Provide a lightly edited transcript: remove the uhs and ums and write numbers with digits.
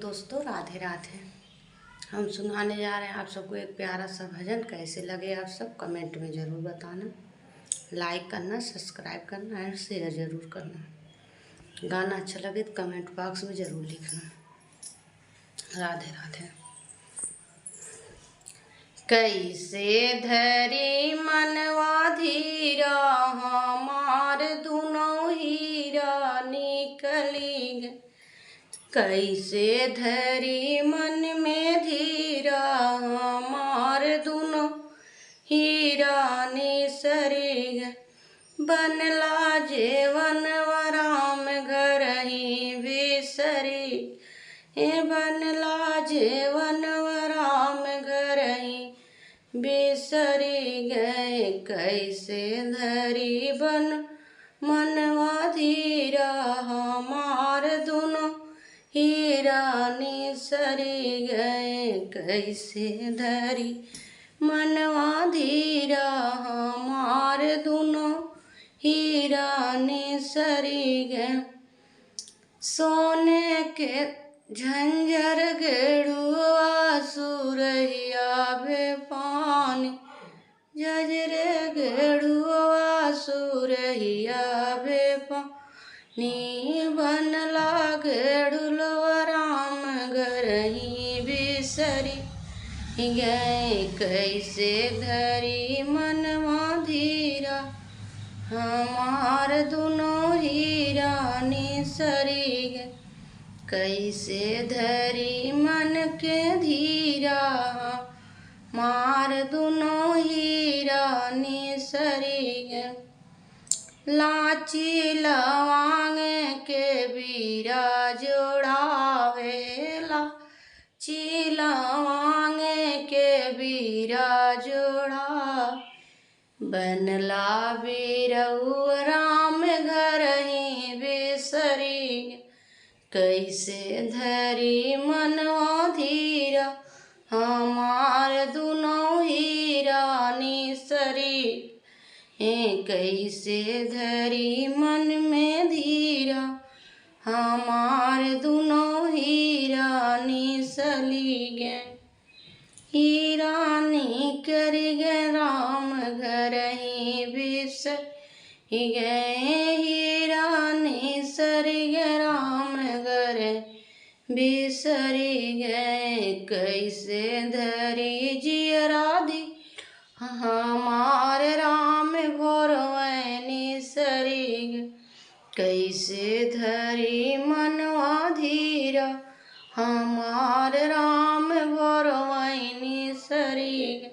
दोस्तों, राधे राधे। हम सुनाने जा रहे हैं आप सबको एक प्यारा सा भजन। कैसे लगे आप सब कमेंट में ज़रूर बताना, लाइक करना, सब्सक्राइब करना और शेयर ज़रूर करना। गाना अच्छा लगे तो कमेंट बॉक्स में ज़रूर लिखना। राधे राधे। कैसे धरी मनवा धीरा, हमार दुनो हीरा निकली गे। कैसे धरी मन में धीरा, हमार दुनो हीरा निसरी गे। बनला जेवन राम घर ही बिसरी, बनला जेवन राम घर ही बिसरी गए। कैसे धरी बन मनवा धीरा, हमार दुनो हीरा निसरी गए। कैसे धरी मनवा धीरा, हमार दुनो हीरा निसरी गए। सोने के झंझर गेड़ुआ सुरहिया भे पानी, जजरे गेड़ुआ सुरहिया भे पानी। बनला गेड़ुलवा राम घर ही बिसरी गए। कैसे धरी मनवा धीरा, हमार दुनो हीरा निसरी गए। कैसे धरी मन के धीरा, हमार दुनो हीरा निसरी गए। लाची लवांग के बीरा जोड़ावेला, लवांग के बीरा जोड़ा। बनला बीरऊ राम घर ही बिसरी। कैसे धरी मनवा धीरा, हमार दुनो हीरा निसरी। कैसे धरी मन में धीरा, हमार दुनो हीरा निसली गे। हीरा निकर गे राम घर ही बिसरी गए। हीरा निसरी गे राम घर बिसरी गए। कैसे धरी जियरा दी, हमार राम भोरवै निसरी गए। कैसे धरी मनवा धीरा, हमार राम भोरवै निसरी गए।